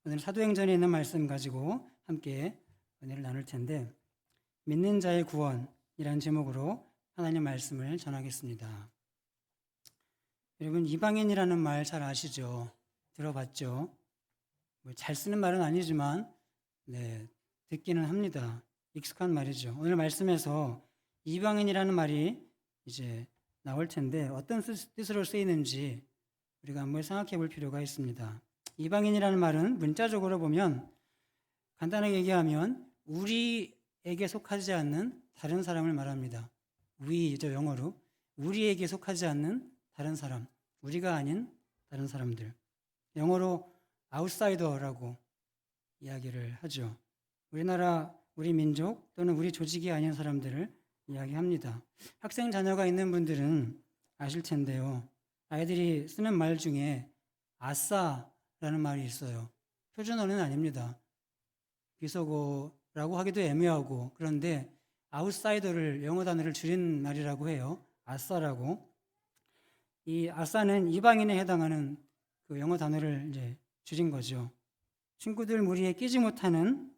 오늘 사도행전에 있는 말씀 가지고 함께 은혜를 나눌 텐데, 믿는 자의 구원이라는 제목으로 하나님 말씀을 전하겠습니다. 여러분, 이방인이라는 말 잘 아시죠? 들어봤죠? 잘 쓰는 말은 아니지만 듣기는 합니다. 익숙한 말이죠. 오늘 말씀에서 이방인이라는 말이 이제 나올 텐데 어떤 뜻으로 쓰이는지 우리가 한번 생각해 볼 필요가 있습니다. 이방인이라는 말은 문자적으로 보면 간단하게 얘기하면 우리에게 속하지 않는 다른 사람을 말합니다. we죠, 영어로. 우리에게 속하지 않는 다른 사람, 우리가 아닌 다른 사람들. 영어로 outsider라고 이야기를 하죠. 우리나라, 우리 민족 또는 우리 조직이 아닌 사람들을 이야기합니다. 학생 자녀가 있는 분들은 아실 텐데요. 아이들이 쓰는 말 중에 아싸라는 말이 있어요. 표준어는 아닙니다. 비속어라고 하기도 애매하고, 그런데 아웃사이더를 영어 단어를 줄인 말이라고 해요. 아싸라고. 이 아싸는 이방인에 해당하는 그 영어 단어를 이제 줄인 거죠. 친구들 무리에 끼지 못하는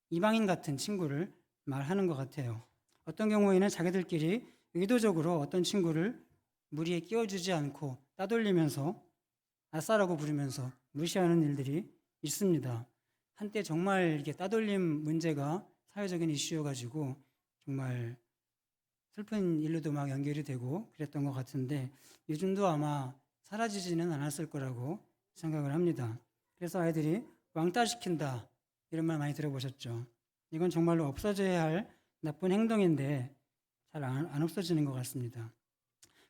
이방인 같은 친구를 말하는 것 같아요. 어떤 경우에는 자기들끼리 의도적으로 어떤 친구를 무리에 끼워주지 않고 따돌리면서 아싸라고 부르면서 무시하는 일들이 있습니다. 한때 정말 이게 따돌림 문제가 사회적인 이슈여가지고 정말 슬픈 일로도 막 연결이 되고 그랬던 것 같은데 요즘도 아마 사라지지는 않았을 거라고 생각을 합니다. 그래서 아이들이 왕따시킨다 이런 말 많이 들어보셨죠? 이건 정말로 없어져야 할 나쁜 행동인데 잘 안 없어지는 것 같습니다.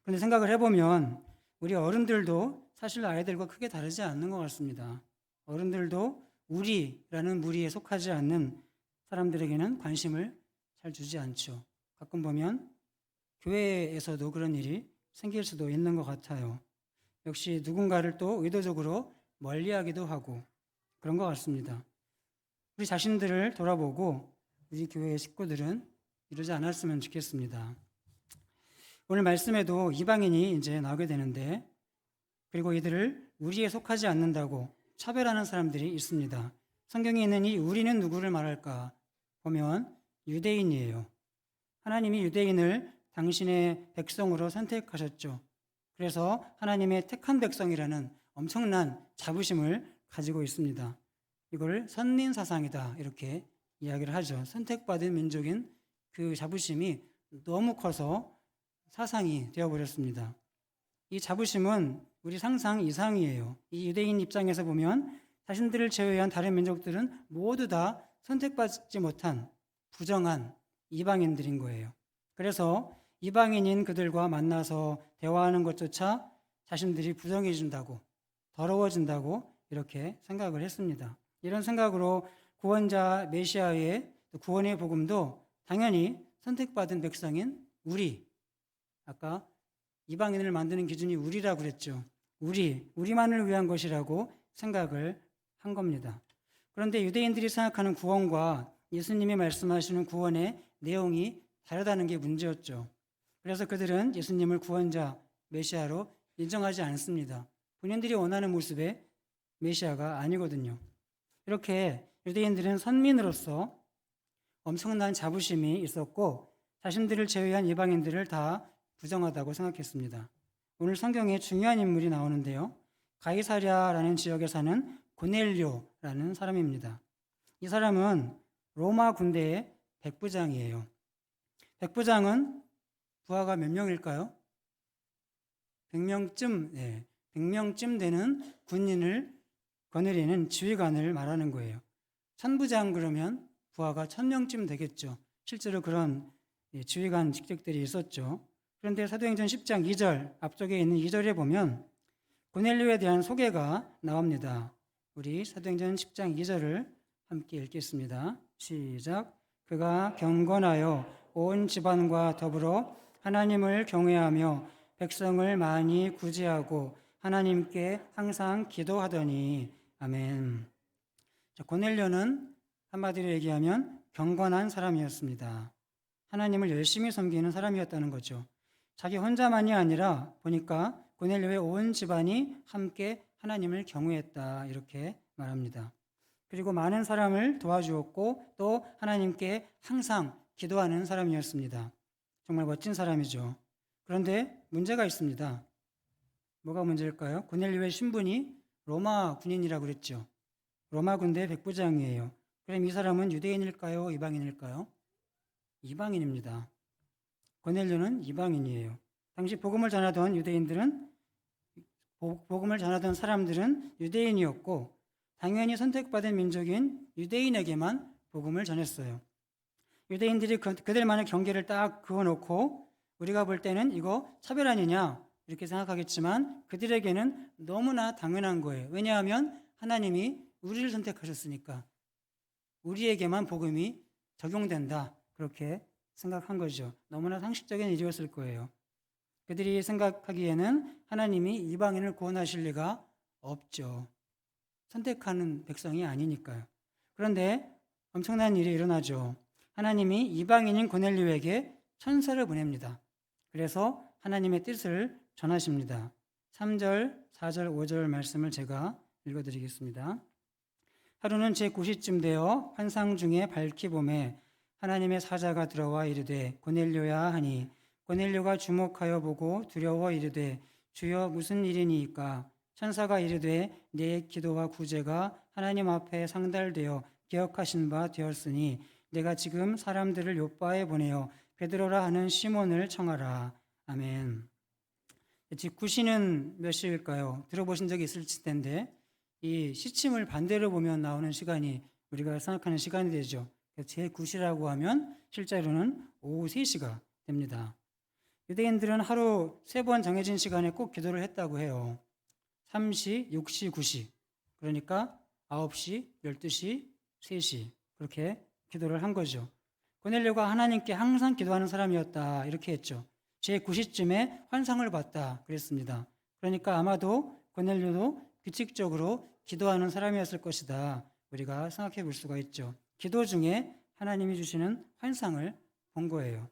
그런데 생각을 해보면 우리 어른들도 사실 아이들과 크게 다르지 않는 것 같습니다. 어른들도 우리라는 무리에 속하지 않는 사람들에게는 관심을 잘 주지 않죠. 가끔 보면 교회에서도 그런 일이 생길 수도 있는 것 같아요. 역시 누군가를 또 의도적으로 멀리하기도 하고 그런 것 같습니다. 우리 자신들을 돌아보고 우리 교회의 식구들은 이러지 않았으면 좋겠습니다. 오늘 말씀에도 이방인이 이제 나오게 되는데, 그리고 이들을 우리에 속하지 않는다고 차별하는 사람들이 있습니다. 성경에 있는 이 우리는 누구를 말할까 보면 유대인이에요. 하나님이 유대인을 당신의 백성으로 선택하셨죠. 그래서 하나님의 택한 백성이라는 엄청난 자부심을 가지고 있습니다. 이걸 선민사상이다 이렇게 이야기를 하죠. 선택받은 민족인 그 자부심이 너무 커서 사상이 되어버렸습니다. 이 자부심은 우리 상상 이상이에요. 이 유대인 입장에서 보면 자신들을 제외한 다른 민족들은 모두 다 선택받지 못한 부정한 이방인들인 거예요. 그래서 이방인인 그들과 만나서 대화하는 것조차 자신들이 부정해진다고, 더러워진다고 이렇게 생각을 했습니다. 이런 생각으로 구원자 메시아의 구원의 복음도 당연히 선택받은 백성인 우리, 아까 이방인을 만드는 기준이 우리라고 그랬죠. 우리만을 위한 것이라고 생각을 한 겁니다. 그런데 유대인들이 생각하는 구원과 예수님이 말씀하시는 구원의 내용이 다르다는 게 문제였죠. 그래서 그들은 예수님을 구원자, 메시아로 인정하지 않습니다. 본인들이 원하는 모습의 메시아가 아니거든요. 이렇게 유대인들은 선민으로서 엄청난 자부심이 있었고 자신들을 제외한 이방인들을 다 부정하다고 생각했습니다. 오늘 성경에 중요한 인물이 나오는데요. 가이사랴라는 지역에 사는 고넬료라는 사람입니다. 이 사람은 로마 군대의 백부장이에요. 백부장은 부하가 몇 명일까요? 100명쯤 되는 군인을 거느리는 지휘관을 말하는 거예요. 천부장 그러면 부하가 1000명쯤 되겠죠. 실제로 그런 지휘관 직책들이 있었죠. 그런데 사도행전 10장 2절 앞쪽에 있는 2절에 보면 고넬료에 대한 소개가 나옵니다. 우리 사도행전 10장 2절을 함께 읽겠습니다. 시작. 그가 경건하여 온 집안과 더불어 하나님을 경외하며 백성을 많이 구제하고 하나님께 항상 기도하더니 아멘. 고넬료는 한마디로 얘기하면 경건한 사람이었습니다. 하나님을 열심히 섬기는 사람이었다는 거죠. 자기 혼자만이 아니라 보니까 고넬료의 온 집안이 함께 하나님을 경외했다 이렇게 말합니다. 그리고 많은 사람을 도와주었고 또 하나님께 항상 기도하는 사람이었습니다. 정말 멋진 사람이죠. 그런데 문제가 있습니다. 뭐가 문제일까요? 고넬료의 신분이 로마 군인이라고 그랬죠. 로마 군대 백부장이에요. 그럼 이 사람은 유대인일까요? 이방인일까요? 이방인입니다. 고넬료는 이방인이에요. 당시 복음을 전하던 사람들은 유대인이었고 당연히 선택받은 민족인 유대인에게만 복음을 전했어요. 유대인들이 그들만의 경계를 딱 그어놓고 우리가 볼 때는 이거 차별 아니냐 이렇게 생각하겠지만 그들에게는 너무나 당연한 거예요. 왜냐하면 하나님이 우리를 선택하셨으니까 우리에게만 복음이 적용된다 그렇게 생각한 거죠. 너무나 상식적인 일이었을 거예요. 그들이 생각하기에는 하나님이 이방인을 구원하실 리가 없죠. 선택하는 백성이 아니니까요. 그런데 엄청난 일이 일어나죠. 하나님이 이방인인 고넬료에게 천사를 보냅니다. 그래서 하나님의 뜻을 전하십니다. 3절, 4절, 5절 말씀을 제가 읽어드리겠습니다. 하루는 제9시쯤 되어 환상 중에 밝히 봄에 하나님의 사자가 들어와 이르되 고넬료야 하니 고넬료가 주목하여 보고 두려워 이르되 주여 무슨 일이니이까 천사가 이르되 내 기도와 구제가 하나님 앞에 상달되어 기억하신 바 되었으니 내가 지금 사람들을 요바에 보내어 베드로라 하는 시몬을 청하라. 아멘. 제9시는 몇 시일까요? 들어보신 적이 있을 텐데 이 시침을 반대로 보면 나오는 시간이 우리가 생각하는 시간이 되죠. 제9시라고 하면 실제로는 오후 3시가 됩니다. 유대인들은 하루 3번 정해진 시간에 꼭 기도를 했다고 해요. 3시, 6시, 9시. 그러니까 9시, 12시, 3시. 그렇게 기도를 한 거죠. 고넬료가 하나님께 항상 기도하는 사람이었다. 이렇게 했죠. 제9시쯤에 환상을 봤다. 그랬습니다. 그러니까 아마도 고넬료도 규칙적으로 기도하는 사람이었을 것이다. 우리가 생각해 볼 수가 있죠. 기도 중에 하나님이 주시는 환상을 본 거예요.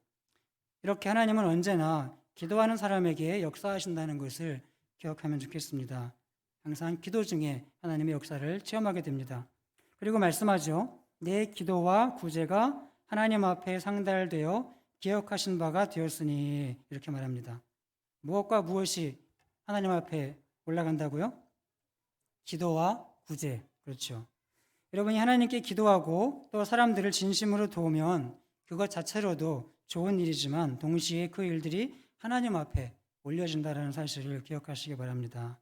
이렇게 하나님은 언제나 기도하는 사람에게 역사하신다는 것을 기억하면 좋겠습니다. 항상 기도 중에 하나님의 역사를 체험하게 됩니다. 그리고 말씀하죠. 내 기도와 구제가 하나님 앞에 상달되어 기억하신 바가 되었으니 이렇게 말합니다. 무엇과 무엇이 하나님 앞에 올라간다고요? 기도와 구제. 그렇죠. 여러분이 하나님께 기도하고 또 사람들을 진심으로 도우면 그것 자체로도 좋은 일이지만 동시에 그 일들이 하나님 앞에 올려진다는 사실을 기억하시기 바랍니다.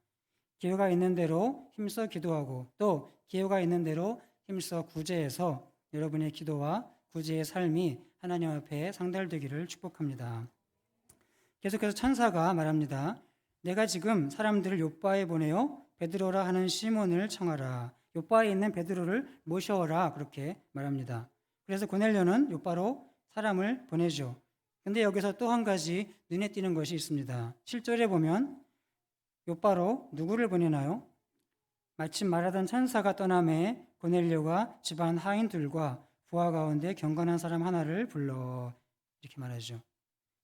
기회가 있는 대로 힘써 기도하고 또 기회가 있는 대로 힘써 구제해서 여러분의 기도와 구제의 삶이 하나님 앞에 상달되기를 축복합니다. 계속해서 천사가 말합니다. 내가 지금 사람들을 요바에 보내어 베드로라 하는 시몬을 청하라. 요바에 있는 베드로를 모셔오라 그렇게 말합니다. 그래서 고넬료는 요바로 사람을 보내죠. 근데 여기서 또 한 가지 눈에 띄는 것이 있습니다. 7절에 보면 요바로 누구를 보내나요? 마침 말하던 천사가 떠남에 고넬료가 집안 하인들과 부하 가운데 경건한 사람 하나를 불러 이렇게 말하죠.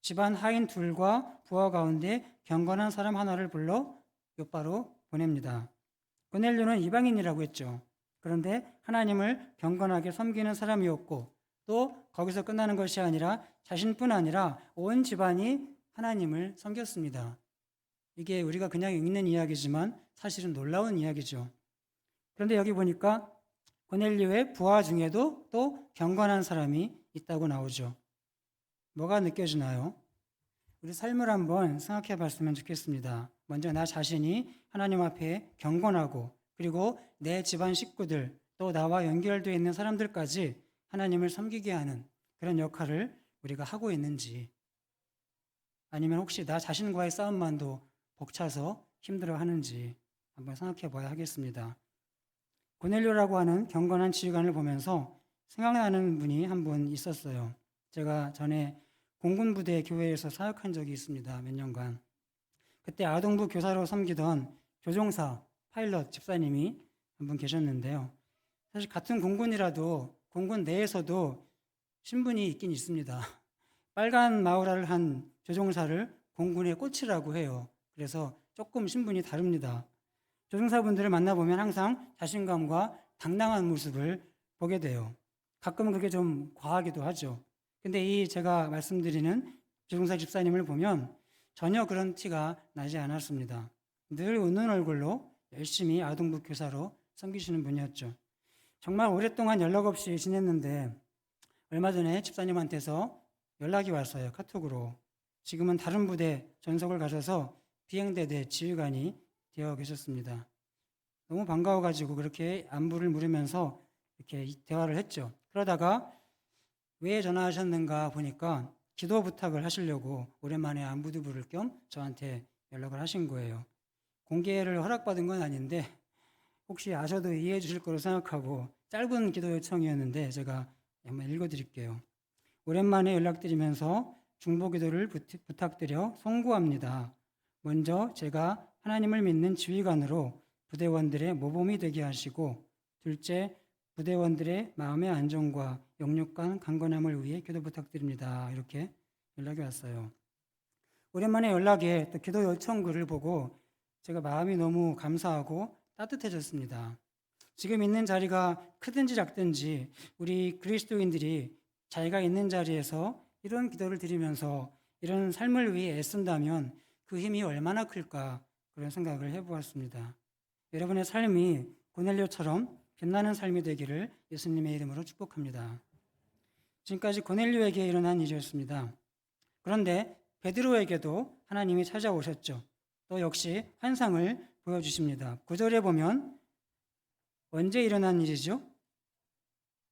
집안 하인 둘과 부하 가운데 경건한 사람 하나를 불러 요바로 보냅니다. 고넬료는 이방인이라고 했죠. 그런데 하나님을 경건하게 섬기는 사람이었고 또 거기서 끝나는 것이 아니라 자신뿐 아니라 온 집안이 하나님을 섬겼습니다. 이게 우리가 그냥 읽는 이야기지만 사실은 놀라운 이야기죠. 그런데 여기 보니까 고넬료의 부하 중에도 또 경건한 사람이 있다고 나오죠. 뭐가 느껴지나요? 우리 삶을 한번 생각해 봤으면 좋겠습니다. 먼저 나 자신이 하나님 앞에 경건하고 그리고 내 집안 식구들 또 나와 연결되어 있는 사람들까지 하나님을 섬기게 하는 그런 역할을 우리가 하고 있는지 아니면 혹시 나 자신과의 싸움만도 벅차서 힘들어 하는지 한번 생각해 봐야 하겠습니다. 고넬료라고 하는 경건한 지휘관을 보면서 생각나는 분이 한 분 있었어요. 제가 전에 공군부대 교회에서 사역한 적이 있습니다. 몇 년간. 그때 아동부 교사로 섬기던 조종사, 파일럿 집사님이 한 분 계셨는데요. 사실 같은 공군이라도 공군 내에서도 신분이 있긴 있습니다. 빨간 마우라를 한 조종사를 공군의 꽃이라고 해요. 그래서 조금 신분이 다릅니다. 조종사분들을 만나보면 항상 자신감과 당당한 모습을 보게 돼요. 가끔은 그게 좀 과하기도 하죠. 근데 이 제가 말씀드리는 조종사 집사님을 보면 전혀 그런 티가 나지 않았습니다. 늘 웃는 얼굴로 열심히 아동부 교사로 섬기시는 분이었죠. 정말 오랫동안 연락 없이 지냈는데 얼마 전에 집사님한테서 연락이 왔어요. 카톡으로. 지금은 다른 부대 전속을 가셔서 비행대대 지휘관이 되어 계셨습니다. 너무 반가워가지고 그렇게 안부를 물으면서 이렇게 대화를 했죠. 그러다가 왜 전화하셨는가 보니까 기도 부탁을 하시려고 오랜만에 안부도 부를 겸 저한테 연락을 하신 거예요. 공개를 허락받은 건 아닌데 혹시 아셔도 이해해 주실 거로 생각하고 짧은 기도 요청이었는데 제가 한번 읽어드릴게요. 오랜만에 연락드리면서 중보 기도를 부탁드려 송구합니다. 먼저 제가 하나님을 믿는 지휘관으로 부대원들의 모범이 되게 하시고, 둘째, 부대원들의 마음의 안정과 영육간 강건함을 위해 기도 부탁드립니다. 이렇게 연락이 왔어요. 오랜만에 연락에 또 기도 요청글을 보고 제가 마음이 너무 감사하고 따뜻해졌습니다. 지금 있는 자리가 크든지 작든지 우리 그리스도인들이 자기가 있는 자리에서 이런 기도를 드리면서 이런 삶을 위해 애쓴다면 그 힘이 얼마나 클까 그런 생각을 해보았습니다. 여러분의 삶이 고넬료처럼 빛나는 삶이 되기를 예수님의 이름으로 축복합니다. 지금까지 고넬료에게 일어난 일이었습니다. 그런데 베드로에게도 하나님이 찾아오셨죠. 또 역시 환상을 보여주십니다. 9절에 보면 언제 일어난 일이죠?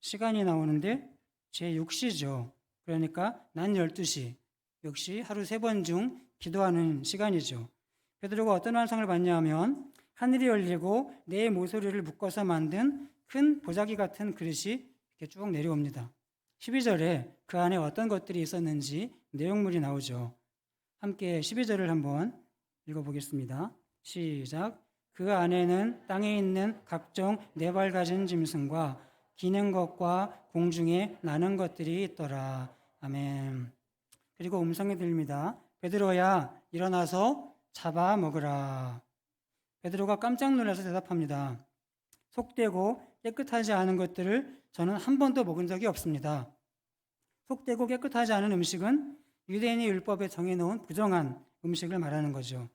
시간이 나오는데 제6시죠. 그러니까 낮 12시. 역시 하루 3번 중 기도하는 시간이죠. 베드로가 어떤 환상을 봤냐 하면 하늘이 열리고 네 모서리를 묶어서 만든 큰 보자기 같은 그릇이 이렇게 쭉 내려옵니다. 12절에 그 안에 어떤 것들이 있었는지 내용물이 나오죠. 함께 12절을 한번 읽어보겠습니다. 시작. 그 안에는 땅에 있는 각종 네 발 가진 짐승과 기는 것과 공중에 나는 것들이 있더라. 아멘. 그리고 음성이 들립니다. 베드로야, 일어나서 잡아 먹으라. 베드로가 깜짝 놀라서 대답합니다. 속되고 깨끗하지 않은 것들을 저는 한 번도 먹은 적이 없습니다. 속되고 깨끗하지 않은 음식은 유대인의 율법에 정해놓은 부정한 음식을 말하는 거죠.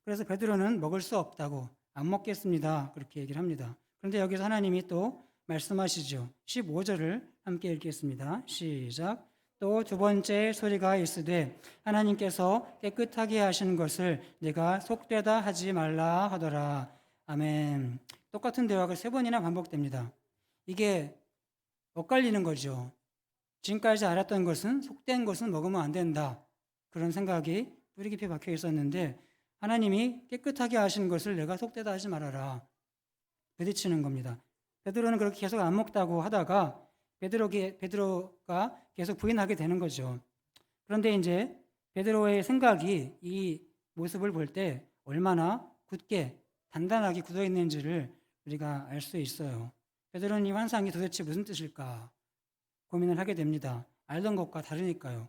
그래서 베드로는 먹을 수 없다고 안 먹겠습니다. 그렇게 얘기를 합니다. 그런데 여기서 하나님이 또 말씀하시죠. 15절을 함께 읽겠습니다. 시작. 또 두 번째 소리가 있으되 하나님께서 깨끗하게 하신 것을 내가 속되다 하지 말라 하더라. 아멘. 똑같은 대화가 3번이나 반복됩니다. 이게 엇갈리는 거죠. 지금까지 알았던 것은 속된 것은 먹으면 안 된다. 그런 생각이 뿌리 깊이 박혀 있었는데 하나님이 깨끗하게 하신 것을 내가 속되다 하지 말아라. 부딪히는 겁니다. 베드로는 그렇게 계속 안 먹다고 하다가 베드로가 계속 부인하게 되는 거죠. 그런데 이제 베드로의 생각이 이 모습을 볼 때 얼마나 굳게 단단하게 굳어 있는지를 우리가 알 수 있어요. 베드로는 이 환상이 도대체 무슨 뜻일까 고민을 하게 됩니다. 알던 것과 다르니까요.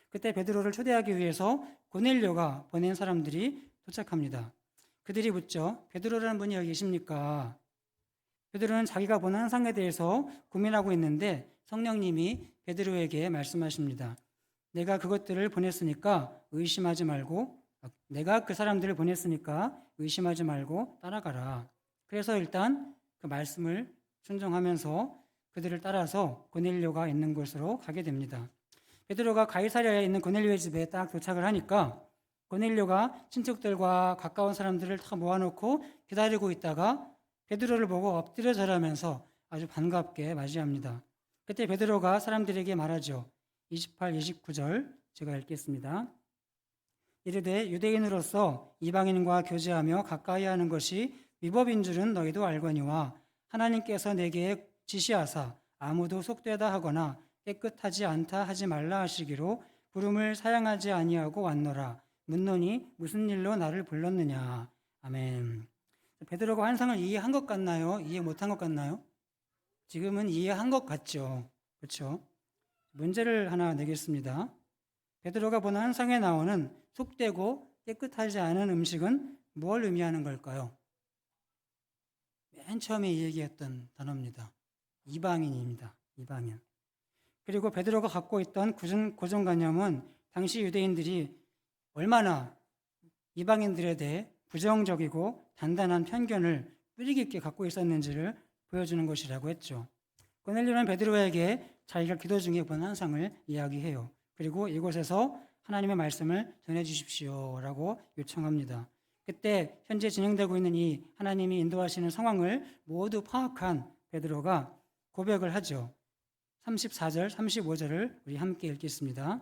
그때 베드로를 초대하기 위해서 고넬료가 보낸 사람들이 도착합니다. 그들이 묻죠. 베드로라는 분이 여기 계십니까? 베드로는 자기가 본 환상에 대해서 고민하고 있는데 성령님이 베드로에게 말씀하십니다. 내가 그것들을 보냈으니까 의심하지 말고, 내가 그 사람들을 보냈으니까 의심하지 말고 따라가라. 그래서 일단 그 말씀을 순종하면서 그들을 따라서 고넬료가 있는 곳으로 가게 됩니다. 베드로가 가이사랴에 있는 고넬료의 집에 딱 도착을 하니까 고넬료가 친척들과 가까운 사람들을 다 모아놓고 기다리고 있다가 베드로를 보고 엎드려 절하면서 아주 반갑게 맞이합니다. 그때 베드로가 사람들에게 말하죠. 28, 29절 제가 읽겠습니다. 이르되 유대인으로서 이방인과 교제하며 가까이 하는 것이 위법인 줄은 너희도 알거니와 하나님께서 내게 지시하사 아무도 속되다 하거나 깨끗하지 않다 하지 말라 하시기로 부름을 사양하지 아니하고 왔노라. 묻노니 무슨 일로 나를 불렀느냐. 아멘. 베드로가 환상을 이해한 것 같나요? 이해 못한 것 같나요? 지금은 이해한 것 같죠. 그렇죠? 문제를 하나 내겠습니다. 베드로가 본 환상에 나오는 속되고 깨끗하지 않은 음식은 뭘 의미하는 걸까요? 맨 처음에 얘기했던 단어입니다. 이방인입니다. 이방인. 그리고 베드로가 갖고 있던 고정관념은 당시 유대인들이 얼마나 이방인들에 대해 부정적이고 단단한 편견을 뿌리 깊게 갖고 있었는지를 보여주는 것이라고 했죠. 고넬료는 베드로에게 자기가 기도 중에 본 환상을 이야기해요. 그리고 이곳에서 하나님의 말씀을 전해 주십시오라고 요청합니다. 그때 현재 진행되고 있는 이 하나님이 인도하시는 상황을 모두 파악한 베드로가 고백을 하죠. 34절, 35절을 우리 함께 읽겠습니다.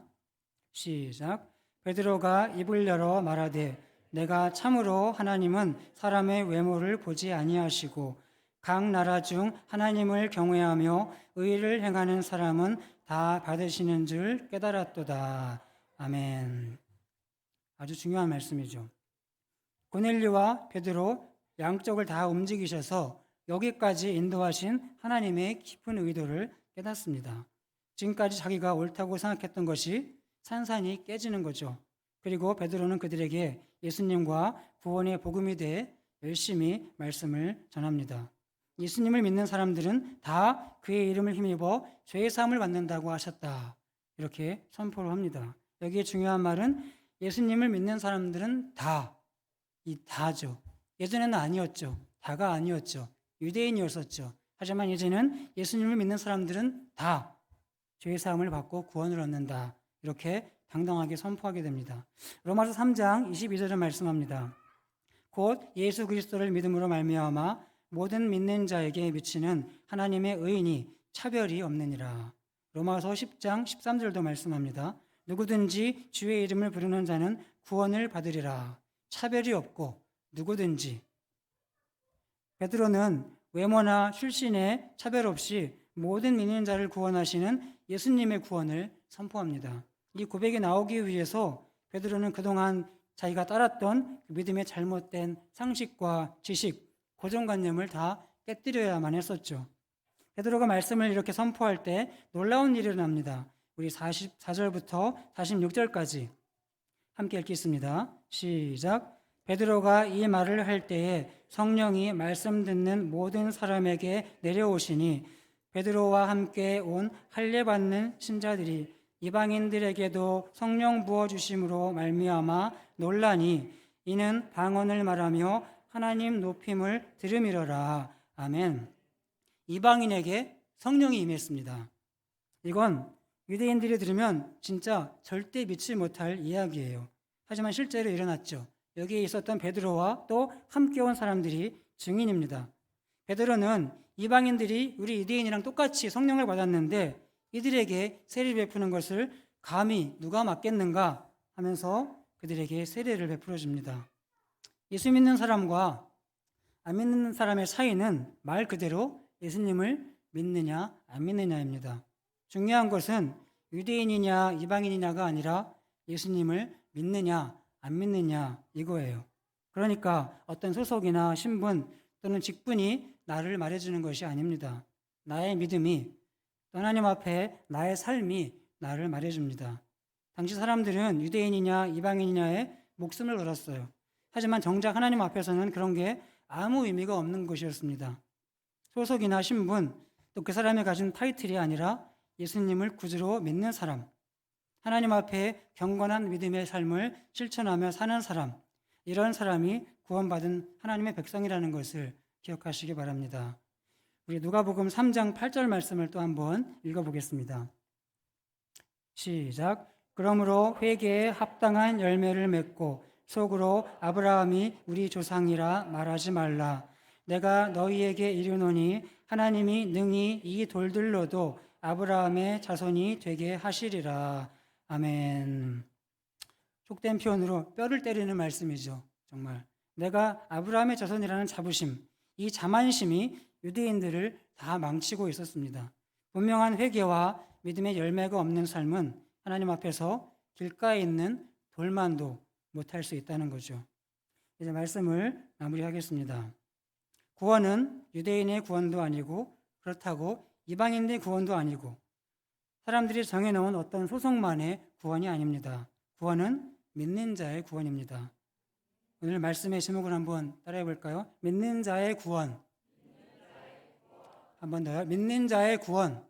시작. 베드로가 입을 열어 말하되 내가 참으로 하나님은 사람의 외모를 보지 아니하시고 각 나라 중 하나님을 경외하며 의를 행하는 사람은 다 받으시는 줄 깨달았도다. 아멘. 아주 중요한 말씀이죠. 고넬료와 베드로 양쪽을 다 움직이셔서 여기까지 인도하신 하나님의 깊은 의도를 깨닫습니다. 지금까지 자기가 옳다고 생각했던 것이 산산이 깨지는 거죠. 그리고 베드로는 그들에게 예수님과 구원의 복음에 대해 열심히 말씀을 전합니다. 예수님을 믿는 사람들은 다 그의 이름을 힘입어 죄의 사함을 받는다고 하셨다. 이렇게 선포를 합니다. 여기에 중요한 말은 예수님을 믿는 사람들은 다, 이 다죠. 예전에는 아니었죠. 다가 아니었죠. 유대인이었었죠. 하지만 이제는 예수님을 믿는 사람들은 다 죄의 사함을 받고 구원을 얻는다. 이렇게 당당하게 선포하게 됩니다. 로마서 3장 22절에 말씀합니다. 곧 예수 그리스도를 믿음으로 말미암아 모든 믿는 자에게 미치는 하나님의 의인이 차별이 없느니라. 로마서 10장 13절도 말씀합니다. 누구든지 주의 이름을 부르는 자는 구원을 받으리라. 차별이 없고 누구든지. 베드로는 외모나 출신에 차별 없이 모든 믿는 자를 구원하시는 예수님의 구원을 선포합니다. 이 고백이 나오기 위해서 베드로는 그동안 자기가 따랐던 믿음의 잘못된 상식과 지식, 고정관념을 다 깨뜨려야만 했었죠. 베드로가 말씀을 이렇게 선포할 때 놀라운 일이 일어납니다. 우리 44절부터 46절까지 함께 읽겠습니다. 시작. 베드로가 이 말을 할 때에 성령이 말씀 듣는 모든 사람에게 내려오시니 베드로와 함께 온 할례 받는 신자들이 이방인들에게도 성령 부어 주심으로 말미암아 놀라니 이는 방언을 말하며 하나님 높임을 들음이러라. 아멘. 이방인에게 성령이 임했습니다. 이건 유대인들이 들으면 진짜 절대 믿지 못할 이야기예요. 하지만 실제로 일어났죠. 여기에 있었던 베드로와 또 함께 온 사람들이 증인입니다. 베드로는 이방인들이 우리 유대인이랑 똑같이 성령을 받았는데 이들에게 세례를 베푸는 것을 감히 누가 맡겠는가 하면서 그들에게 세례를 베풀어 줍니다. 예수 믿는 사람과 안 믿는 사람의 차이는 말 그대로 예수님을 믿느냐 안 믿느냐입니다. 중요한 것은 유대인이냐 이방인이냐가 아니라 예수님을 믿느냐 안 믿느냐 이거예요. 그러니까 어떤 소속이나 신분 또는 직분이 나를 말해주는 것이 아닙니다. 나의 믿음이 하나님 앞에 나의 삶이 나를 말해줍니다. 당시 사람들은 유대인이냐 이방인이냐에 목숨을 걸었어요. 하지만 정작 하나님 앞에서는 그런 게 아무 의미가 없는 것이었습니다. 소속이나 신분 또 그 사람이 가진 타이틀이 아니라 예수님을 구주로 믿는 사람, 하나님 앞에 경건한 믿음의 삶을 실천하며 사는 사람, 이런 사람이 구원받은 하나님의 백성이라는 것을 기억하시기 바랍니다. 우리 누가복음 3장 8절 말씀을 또 한번 읽어보겠습니다. 시작. 그러므로 회개에 합당한 열매를 맺고 속으로 아브라함이 우리 조상이라 말하지 말라. 내가 너희에게 이르노니 하나님이 능히 이 돌들로도 아브라함의 자손이 되게 하시리라. 아멘. 속된 표현으로 뼈를 때리는 말씀이죠. 정말 내가 아브라함의 자손이라는 자부심, 이 자만심이 유대인들을 다 망치고 있었습니다. 분명한 회개와 믿음의 열매가 없는 삶은 하나님 앞에서 길가에 있는 돌만도 못할 수 있다는 거죠. 이제 말씀을 마무리하겠습니다. 구원은 유대인의 구원도 아니고 그렇다고 이방인의 구원도 아니고 사람들이 정해놓은 어떤 소속만의 구원이 아닙니다. 구원은 믿는 자의 구원입니다. 오늘 말씀의 제목을 한번 따라해 볼까요? 믿는 자의 구원. 한 번 더요. 믿는 자의 구원.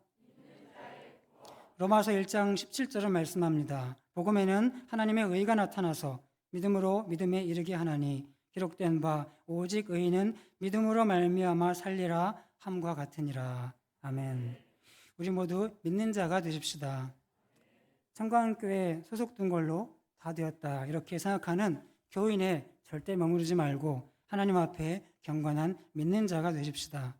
로마서 1장 17절은 말씀합니다. 복음에는 하나님의 의가 나타나서 믿음으로 믿음에 이르게 하나니 기록된 바 오직 의인은 믿음으로 말미암아 살리라 함과 같으니라. 아멘. 우리 모두 믿는 자가 되십시다. 성광교회 소속된 걸로 다 되었다 이렇게 생각하는 교인에 절대 머무르지 말고 하나님 앞에 경건한 믿는 자가 되십시다.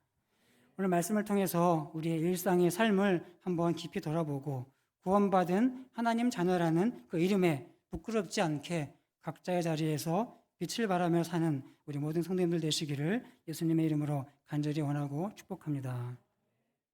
오늘 말씀을 통해서 우리의 일상의 삶을 한번 깊이 돌아보고 구원받은 하나님 자녀라는 그 이름에 부끄럽지 않게 각자의 자리에서 빛을 발하며 사는 우리 모든 성도님들 되시기를 예수님의 이름으로 간절히 원하고 축복합니다.